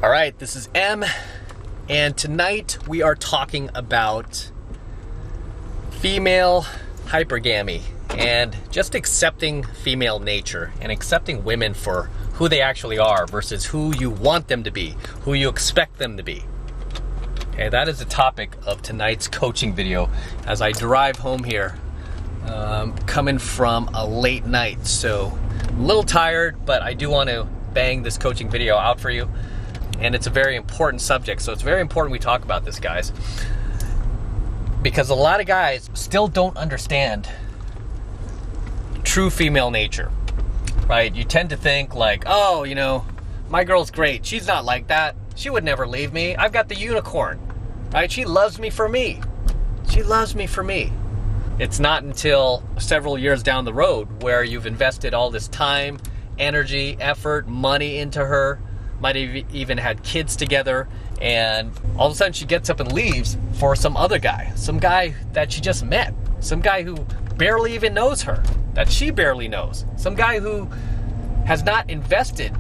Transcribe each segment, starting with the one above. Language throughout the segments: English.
All right, this is M, and tonight we are talking about female hypergamy and just accepting female nature and accepting women for who they actually are versus who you want them to be, who you expect them to be. Okay, that is the topic of tonight's coaching video as I drive home here, coming from a late night. So I'm a little tired, but I do want to bang this coaching video out for you. And it's a very important subject, so it's very important we talk about this, guys. Because a lot of guys still don't understand true female nature, right? You tend to think like, oh, you know, my girl's great. She's not like that. She would never leave me. I've got the unicorn, right? She loves me for me. She loves me for me. It's not until several years down the road where you've invested all this time, energy, effort, money into her, might have even had kids together, and all of a sudden she gets up and leaves for some other guy, some guy that she just met, some guy who barely even knows her, that she barely knows, some guy who has not invested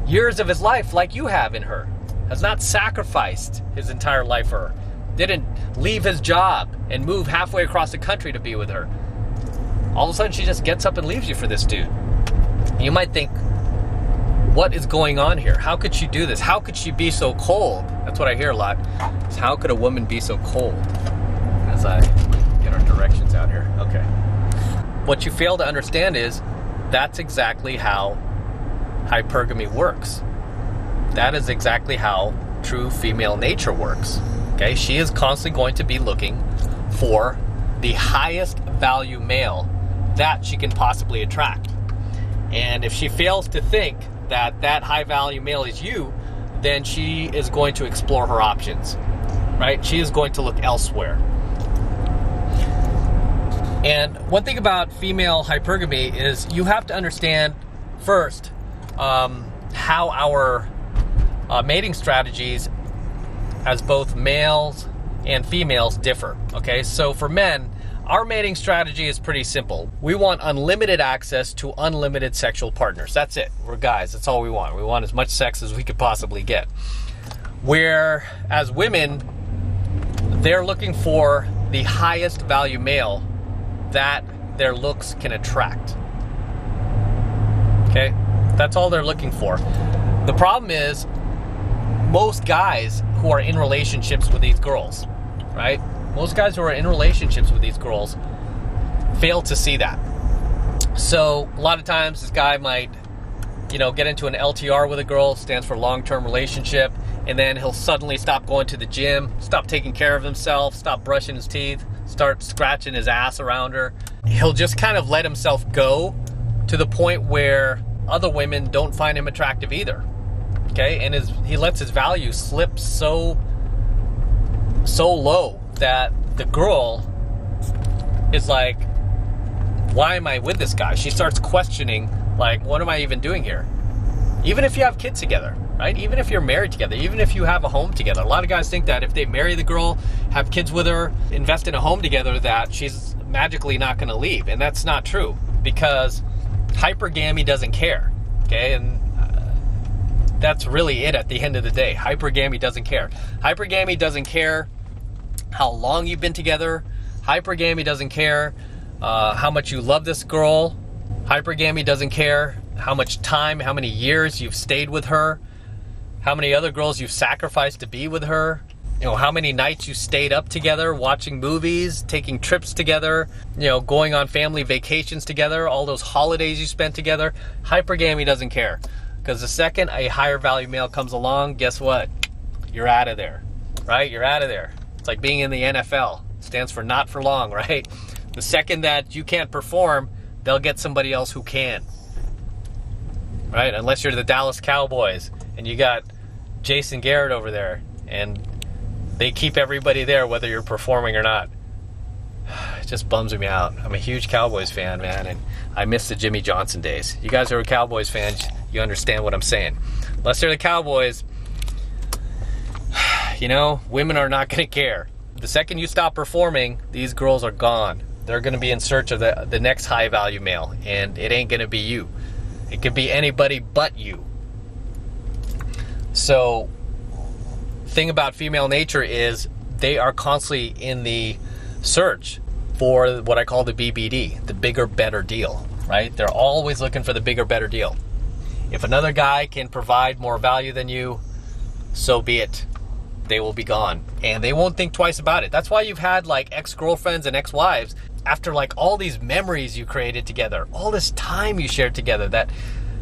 years of his life like you have in her, has not sacrificed his entire life for her, didn't leave his job and move halfway across the country to be with her. All of a sudden she just gets up and leaves you for this dude. You might think, what is going on here? How could she do this? How could she be so cold? That's what I hear a lot. Is how could a woman be so cold? As I get our directions out here. Okay. What you fail to understand is that's exactly how hypergamy works. That is exactly how true female nature works. Okay? She is constantly going to be looking for the highest value male that she can possibly attract. And if she fails to think that high value male is you, then she is going to explore her options, right? She is going to look elsewhere. And one thing about female hypergamy is you have to understand first how our mating strategies as both males and females differ, okay? So for men, our mating strategy is pretty simple. We want unlimited access to unlimited sexual partners. That's it. We're guys. That's all we want. We want as much sex as we could possibly get. Whereas women, they're looking for the highest value male that their looks can attract. Okay? That's all they're looking for. The problem is, most guys who are in relationships with these girls, right? Most guys who are in relationships with these girls fail to see that. So a lot of times this guy might, get into an LTR with a girl, stands for long-term relationship, and then he'll suddenly stop going to the gym, stop taking care of himself, stop brushing his teeth, start scratching his ass around her. He'll just kind of let himself go to the point where other women don't find him attractive either. Okay? And he lets his value slip so low that the girl is like, why am I with this guy? She starts questioning, like, what am I even doing here? Even if you have kids together, right? Even if you're married together, even if you have a home together. A lot of guys think that if they marry the girl, have kids with her, invest in a home together, that she's magically not going to leave. And that's not true, because hypergamy doesn't care, okay? And that's really it at the end of the day. Hypergamy doesn't care. Hypergamy doesn't care how long you've been together. Hypergamy doesn't care how much you love this girl. Hypergamy doesn't care how much time, how many years you've stayed with her, how many other girls you've sacrificed to be with her, how many nights you stayed up together, watching movies, taking trips together, going on family vacations together, all those holidays you spent together. Hypergamy doesn't care, because the second a higher value male comes along, guess what? You're out of there, right? You're out of there. It's like being in the NFL. It stands for not for long, right? The second that you can't perform, they'll get somebody else who can, right? Unless you're the Dallas Cowboys and you got Jason Garrett over there and they keep everybody there whether you're performing or not. It just bums me out. I'm a huge Cowboys fan, man, and I miss the Jimmy Johnson days. You guys who are Cowboys fans, you understand what I'm saying. Unless they're the Cowboys, women are not going to care. The second you stop performing, these girls are gone. They're going to be in search of the next high value male, and it ain't going to be you. It could be anybody but you. So, thing about female nature is they are constantly in the search for what I call the BBD, the bigger, better deal, right? They're always looking for the bigger, better deal. If another guy can provide more value than you, so be it. They will be gone. And they won't think twice about it. That's why you've had like ex-girlfriends and ex-wives after like all these memories you created together, all this time you shared together that,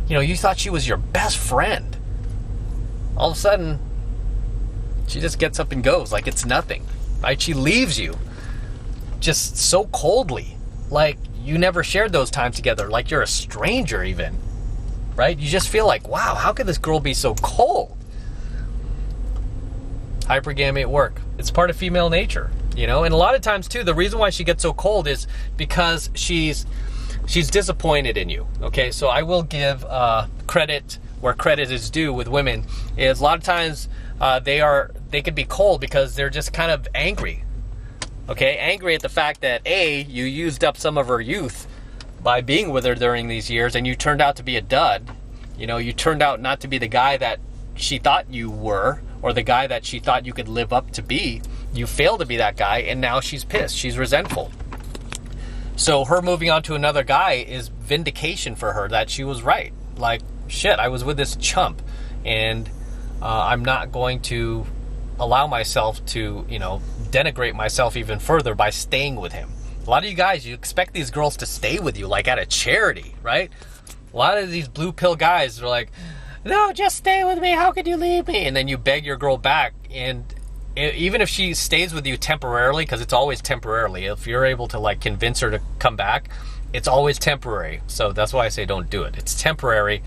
you know, you thought she was your best friend. All of a sudden, she just gets up and goes like it's nothing, right? She leaves you just so coldly, like you never shared those times together, like you're a stranger even, right? You just feel like, wow, how could this girl be so cold? Hypergamy at work. It's part of female nature, you know? And a lot of times too, the reason why she gets so cold is because she's disappointed in you, okay? So I will give credit where credit is due with women, is a lot of times they could be cold because they're just kind of angry, okay? Angry at the fact that A, you used up some of her youth by being with her during these years and you turned out to be a dud. You know, you turned out not to be the guy that she thought you were, or the guy that she thought you could live up to be. You failed to be that guy, and now she's pissed. She's resentful. So her moving on to another guy is vindication for her that she was right. Like, shit, I was with this chump, and I'm not going to allow myself to, you know, denigrate myself even further by staying with him. A lot of you guys, you expect these girls to stay with you like at a charity, right? A lot of these blue pill guys are like, no, just stay with me. How could you leave me? And then you beg your girl back. And even if she stays with you temporarily, because it's always temporarily, if you're able to like convince her to come back, it's always temporary. So that's why I say don't do it. It's temporary.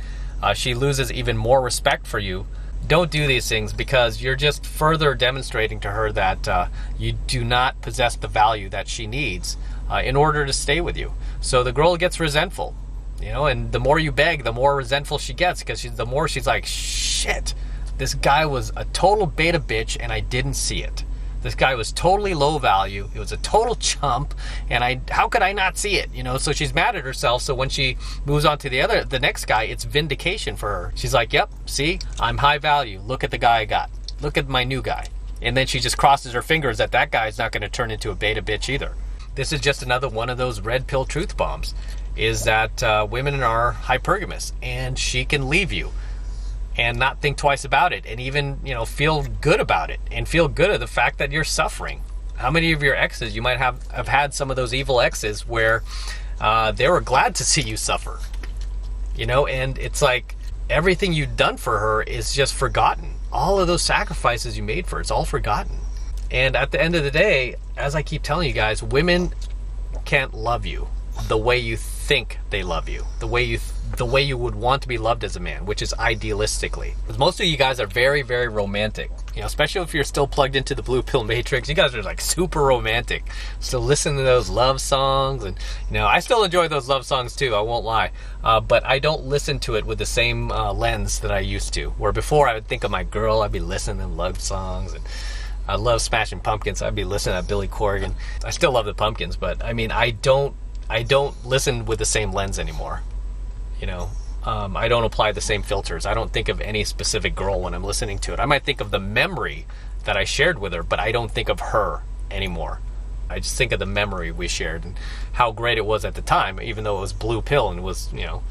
She loses even more respect for you. Don't do these things because you're just further demonstrating to her that you do not possess the value that she needs in order to stay with you. So the girl gets resentful. You know, and the more you beg, the more resentful she gets, because the more she's like, shit, this guy was a total beta bitch and I didn't see it. This guy was totally low value. It was a total chump, and how could I not see it? You know, so she's mad at herself. So when she moves on to the next guy, it's vindication for her. She's like, yep, see, I'm high value. Look at the guy I got. Look at my new guy. And then she just crosses her fingers that guy's not going to turn into a beta bitch either. This is just another one of those red pill truth bombs. Is that women are hypergamous, and she can leave you and not think twice about it, and even, you know, feel good about it, and feel good at the fact that you're suffering. How many of your exes, you might have had some of those evil exes where they were glad to see you suffer, you know, and it's like everything you've done for her is just forgotten. All of those sacrifices you made for her, it's all forgotten. And at the end of the day, as I keep telling you guys, women can't love you the way you think they love you, the way you would want to be loved as a man, which is idealistically. Because most of you guys are very, very romantic, you know, especially if you're still plugged into the blue pill matrix. You guys are like super romantic. So listen to those love songs, and you know, I still enjoy those love songs too, I won't lie, but I don't listen to it with the same lens that I used to. Where before I would think of my girl, I'd be listening to love songs, and I love Smashing Pumpkins, I'd be listening to Billy Corgan. I still love the Pumpkins, but I mean, I don't listen with the same lens anymore. You know, I don't apply the same filters. I don't think of any specific girl when I'm listening to it. I might think of the memory that I shared with her, but I don't think of her anymore. I just think of the memory we shared and how great it was at the time, even though it was blue pill and it was, you know,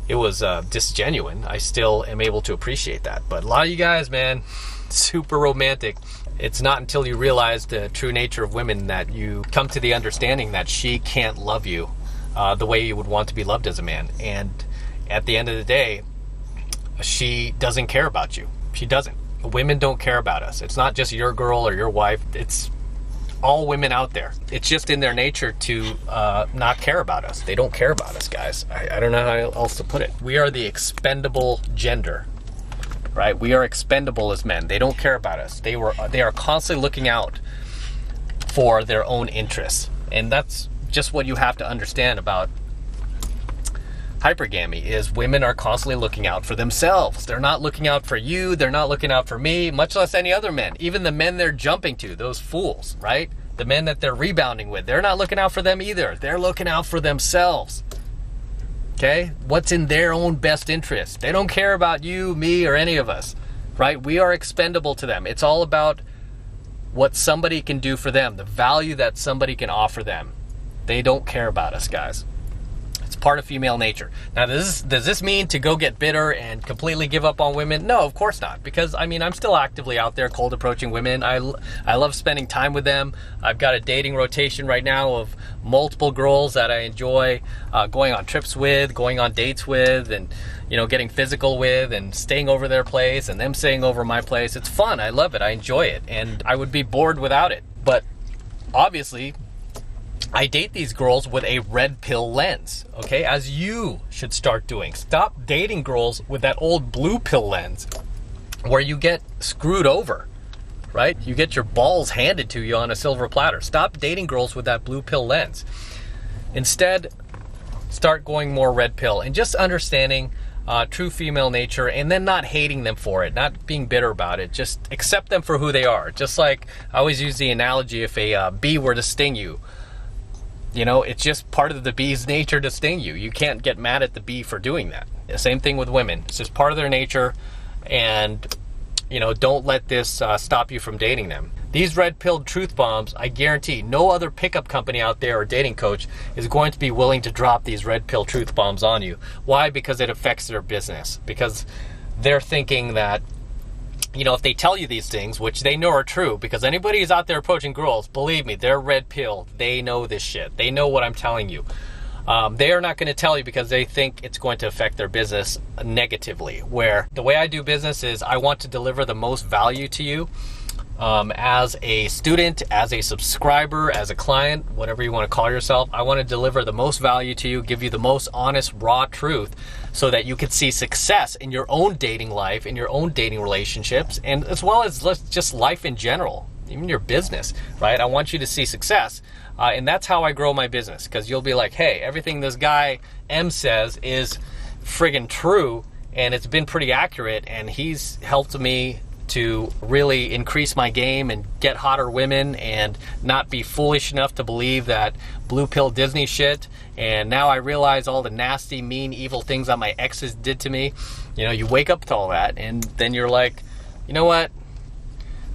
it was disgenuine. I still am able to appreciate that. But a lot of you guys, man, super romantic. It's not until you realize the true nature of women that you come to the understanding that she can't love you the way you would want to be loved as a man. And at the end of the day, she doesn't care about you. She doesn't. Women don't care about us. It's not just your girl or your wife. It's all women out there. It's just in their nature to not care about us. They don't care about us, guys. I don't know how else to put it. We are the expendable gender. Right? We are expendable as men. They don't care about us. They are constantly looking out for their own interests. And that's just what you have to understand about hypergamy, is women are constantly looking out for themselves. They're not looking out for you. They're not looking out for me, much less any other men. Even the men they're jumping to, those fools, right? The men that they're rebounding with, they're not looking out for them either. They're looking out for themselves. Okay? What's in their own best interest? They don't care about you, me, or any of us. right? We are expendable to them. It's all about what somebody can do for them, the value that somebody can offer them. They don't care about us, guys. It's part of female nature. Now, does this mean to go get bitter and completely give up on women? No, of course not. Because, I mean, I'm still actively out there cold approaching women. I love spending time with them. I've got a dating rotation right now of multiple girls that I enjoy going on trips with, going on dates with, and, you know, getting physical with, and staying over their place, and them staying over my place. It's fun. I love it. I enjoy it. And I would be bored without it. But obviously, I date these girls with a red pill lens, okay? As you should start doing. Stop dating girls with that old blue pill lens where you get screwed over, right? You get your balls handed to you on a silver platter. Stop dating girls with that blue pill lens. Instead, start going more red pill and just understanding true female nature, and then not hating them for it, not being bitter about it. Just accept them for who they are. Just like I always use the analogy, if a bee were to sting you, you know, it's just part of the bee's nature to sting you. You can't get mad at the bee for doing that. The same thing with women. It's just part of their nature, and, you know, don't let this stop you from dating them. These red-pilled truth bombs, I guarantee no other pickup company out there or dating coach is going to be willing to drop these red-pill truth bombs on you. Why? Because it affects their business. Because they're thinking that, you know, if they tell you these things, which they know are true, because anybody who's out there approaching girls, believe me, they're red pill. They know this shit. They know what I'm telling you. They are not going to tell you because they think it's going to affect their business negatively. Where the way I do business is I want to deliver the most value to you as a student, as a subscriber, as a client, whatever you want to call yourself. I want to deliver the most value to you, give you the most honest, raw truth, so that you can see success in your own dating life, in your own dating relationships, and as well as just life in general, even your business, right? I want you to see success. And that's how I grow my business, because you'll be like, hey, everything this guy M says is friggin' true, and it's been pretty accurate, and he's helped me to really increase my game and get hotter women and not be foolish enough to believe that blue pill Disney shit. And now I realize all the nasty, mean, evil things that my exes did to me. You know, you wake up to all that, and then you're like, you know what?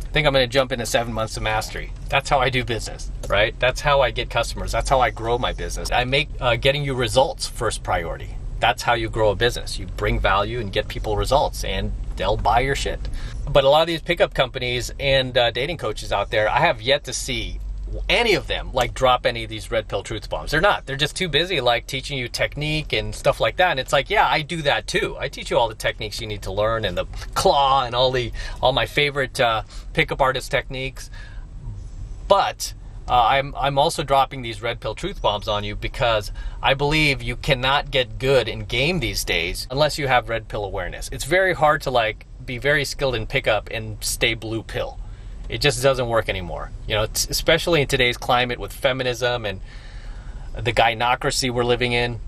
I think I'm going to jump into 7 months of mastery. That's how I do business, right? That's how I get customers. That's how I grow my business. I make getting you results first priority. That's how you grow a business. You bring value and get people results, and they'll buy your shit. But a lot of these pickup companies and dating coaches out there, I have yet to see any of them like drop any of these red pill truth bombs. They're not. They're just too busy like teaching you technique and stuff like that. And it's like, yeah, I do that too. I teach you all the techniques you need to learn, and the claw and all my favorite pickup artist techniques. But I'm also dropping these red pill truth bombs on you because I believe you cannot get good in game these days unless you have red pill awareness. It's very hard to like be very skilled in pickup and stay blue pill. It just doesn't work anymore. You know, especially in today's climate with feminism and the gynocracy we're living in.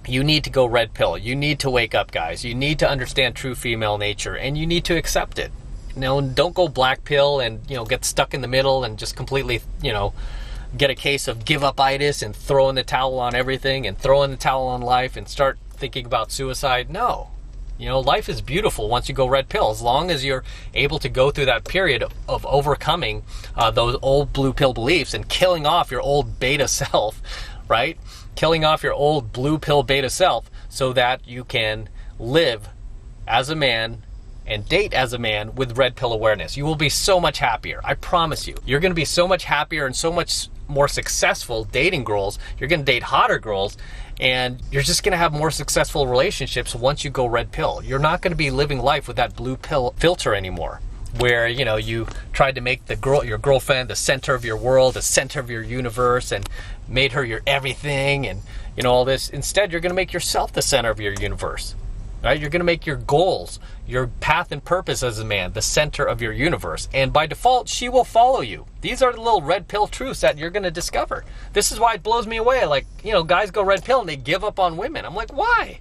You need to go red pill. You need to wake up, guys. You need to understand true female nature, and you need to accept it. You know, don't go black pill and, you know, get stuck in the middle and just completely, you know, get a case of give up-itis and throw in the towel on everything and throw in the towel on life and start thinking about suicide. No. You know, life is beautiful once you go red pill, as long as you're able to go through that period of overcoming those old blue pill beliefs and killing off your old beta self, right? Killing off your old blue pill beta self so that you can live as a man and date as a man with red pill awareness. You will be so much happier. I promise you. You're going to be so much happier and so much more successful dating girls. You're going to date hotter girls, and you're just going to have more successful relationships once you go red pill. You're not going to be living life with that blue pill filter anymore, where, you know, you tried to make your girlfriend the center of your world, the center of your universe, and made her your everything, and, you know, all this. Instead, you're going to make yourself the center of your universe. Right? You're going to make your goals, your path and purpose as a man, the center of your universe. And by default, she will follow you. These are the little red pill truths that you're going to discover. This is why it blows me away. Like, you know, guys go red pill and they give up on women. I'm like, why?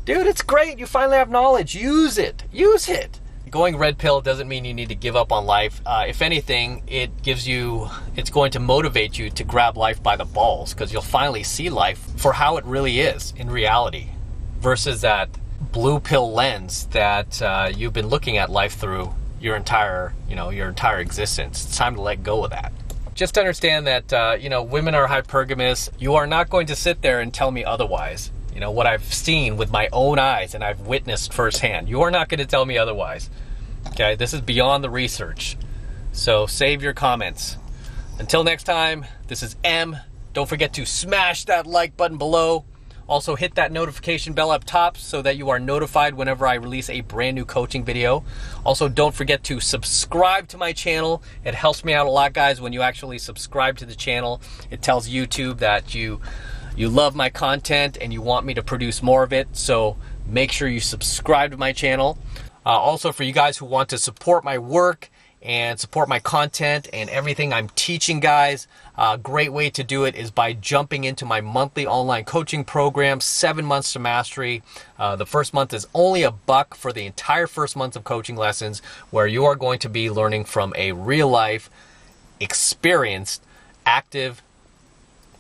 Dude, it's great. You finally have knowledge. Use it. Use it. Going red pill doesn't mean you need to give up on life. If anything, it's going to motivate you to grab life by the balls, because you'll finally see life for how it really is in reality, versus that blue pill lens that you've been looking at life through your entire existence. It's time to let go of that. Just understand that, women are hypergamous. You are not going to sit there and tell me otherwise. What I've seen with my own eyes and I've witnessed firsthand. You are not going to tell me otherwise. Okay, this is beyond the research. So save your comments. Until next time, this is M. Don't forget to smash that like button below. Also hit that notification bell up top so that you are notified whenever I release a brand new coaching video. Also, don't forget to subscribe to my channel. It helps me out a lot, guys, when you actually subscribe to the channel. It tells YouTube that you love my content and you want me to produce more of it. So make sure you subscribe to my channel. Also, for you guys who want to support my work and support my content and everything I'm teaching, guys, a great way to do it is by jumping into my monthly online coaching program, 7 months to mastery. The first month is only $1 for the entire first month of coaching lessons, where you are going to be learning from a real life, experienced, active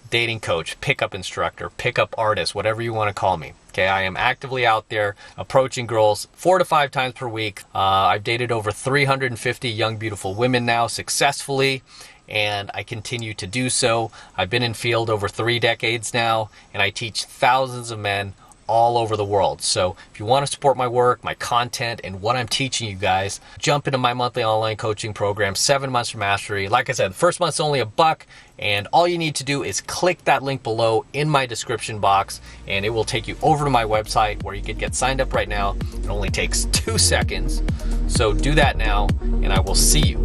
dating coach, pickup instructor, pickup artist, whatever you want to call me. Okay, I am actively out there approaching girls 4 to 5 times per week. I've dated over 350 young, beautiful women now successfully, and I continue to do so. I've been in field over 3 decades now, and I teach thousands of men all over the world. So if you want to support my work, my content, and what I'm teaching you guys, jump into my monthly online coaching program, 7 months to mastery. Like I said, the first month's only $1, and all you need to do is click that link below in my description box, and it will take you over to my website where you can get signed up right now. It only takes 2 seconds. So do that now, and I will see you